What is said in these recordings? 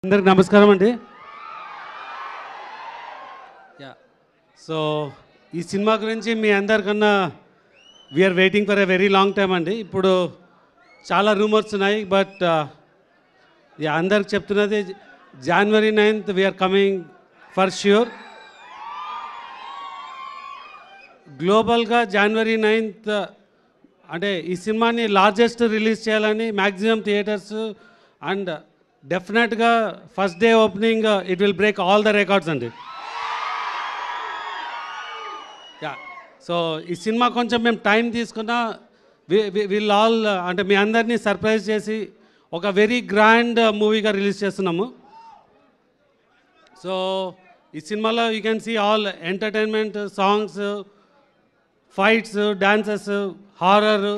అందరికి నమస్కారం అండి. సో ఈ సినిమా గురించి మీ అందరికన్నా we are waiting for a very long time అండి. ఇప్పుడు చాలా రూమర్స్ ఉన్నాయి, బట్ అందరికి చెప్తున్నది January 9th we are coming for sure. గ్లోబల్గా January 9th అంటే ఈ సినిమాని లార్జెస్ట్ రిలీజ్ చేయాలని మ్యాక్సిమం థియేటర్స్ అండ్ డెఫినెట్గా first day opening it will break all the records అండి. సో ఈ సినిమా కొంచెం మేము టైం తీసుకున్నా విల్ ఆల్ అంటే మీ అందరినీ సర్ప్రైజ్ చేసి ఒక వెరీ గ్రాండ్ మూవీగా రిలీజ్ చేస్తున్నాము. సో ఈ సినిమాలో you can see all entertainment, songs, fights, dances, horror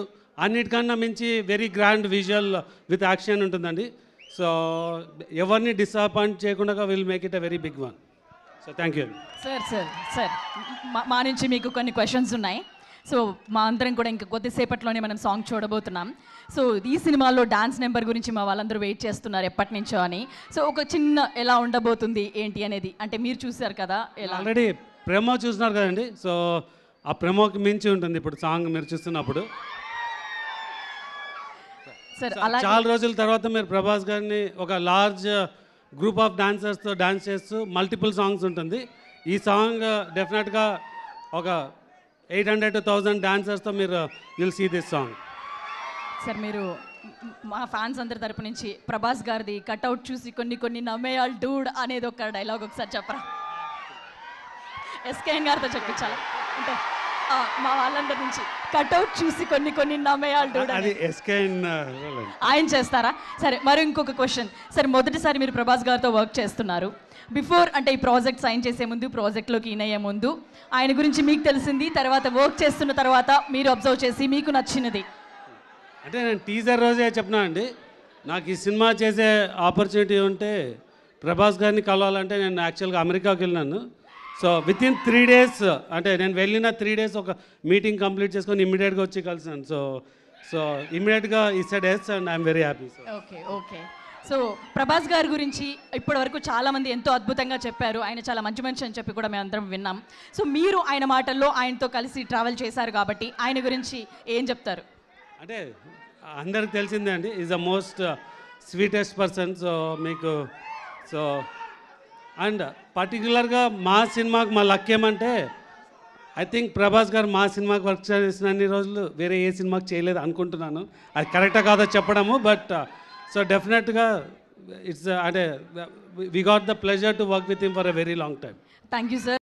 అన్నిటికన్నా మించి very grand visual with action ఉంటుందండి. సో ఎవరిని డిసప్పాయింట్ చేయకుండా will make it a very big one. So thank you. Sir మా నుంచి మీకు కొన్ని క్వశ్చన్స్ ఉన్నాయి. సో మా అందరం కూడా ఇంకా కొద్దిసేపట్లోనే మనం సాంగ్ చూడబోతున్నాం. సో ఈ సినిమాలో డాన్స్ నెంబర్ గురించి మా వాళ్ళందరూ వెయిట్ చేస్తున్నారు ఎప్పటి నుంచో అని. సో ఒక చిన్న ఎలా ఉండబోతుంది ఏంటి అనేది, అంటే మీరు చూసారు కదా, ఎలా ఆల్రెడీ ప్రెమో చూస్తున్నారు కదండి. సో ఆ ప్రెమోకి మించి ఉంటుంది ఇప్పుడు సాంగ్ మీరు చూస్తున్నప్పుడు. సార్ చాలా రోజుల తర్వాత మీరు ప్రభాస్ గారిని ఒక లార్జ్ గ్రూప్ ఆఫ్ డాన్సర్స్తో డాన్స్ చేస్తూ మల్టిపుల్ సాంగ్స్ ఉంటుంది. ఈ సాంగ్ డెఫినెట్గా ఒక 800 to 1000 డాన్సర్స్తో మీరు will see this song. Sir మీరు మా ఫ్యాన్స్ అందరి తరపు నుంచి ప్రభాస్ గారిది కట్అవుట్ చూసి కొన్ని నమ్మేయాల్ డూడ్ అనేది ఒక డైలాగ్ ఒకసారి చెప్పరా? ఎస్కేఎన్ గారితో చెప్పించాలి అంటే మా వాళ్ళందరి నుంచి కట్అవుట్ చూసి కొన్ని నమ్మేయాల్ డూడ్ అది ఎస్కేఎన్ ఆయన చేస్తారా? సరే, మరి ఇంకొక క్వశ్చన్ సార్, మొదటిసారి మీరు ప్రభాస్ గారితో వర్క్ చేస్తున్నారు. బిఫోర్ అంటే ఈ ప్రాజెక్ట్ సైన్ చేసే ముందు, ప్రాజెక్ట్లోకి ఇన్ అయ్యే ముందు ఆయన గురించి మీకు తెలిసింది, తర్వాత వర్క్ చేస్తున్న తర్వాత మీరు అబ్జర్వ్ చేసి మీకు నచ్చినది? అంటే నేను టీజర్ రోజే చెప్పినా అండి, నాకు ఈ సినిమా చేసే ఆపర్చునిటీ ఉంటే ప్రభాస్ గారిని కలవాలంటే నేను యాక్చువల్గా అమెరికాకి వెళ్ళినాను. సో వితిన్ 3 days అంటే నేను వెళ్ళిన 3 days ఒక మీటింగ్ కంప్లీట్ చేసుకొని ఇమ్మీడియట్గా వచ్చి కలిసాను. సో ఇమ్మీడియట్గా ఈ said yes and I'm very happy. Okay. So Prabhas గారి గురించి ఇప్పటి వరకు చాలామంది ఎంతో అద్భుతంగా చెప్పారు. ఆయన చాలా మంచి మనిషి అని చెప్పి కూడా మేము అందరం విన్నాం. సో మీరు ఆయన మాటల్లో ఆయనతో కలిసి ట్రావెల్ చేశారు కాబట్టి ఆయన గురించి ఏం చెప్తారు? అంటే అందరికి తెలిసిందే అండి, is the most sweetest person. So మీకు సో అండ్ పర్టికులర్గా మా సినిమాకి మా లక్ ఏమంటే ఐ థింక్ ప్రభాస్ గారు మా సినిమాకి వర్క్ చేసిన అన్ని రోజులు వేరే ఏ సినిమాకి చేయలేదు అనుకుంటున్నాను. అది కరెక్టా కాదో చెప్పడము, బట్ సో డెఫినెట్గా ఇట్స్ అంటే we got the pleasure to work with him for a very long time. Thank you sir.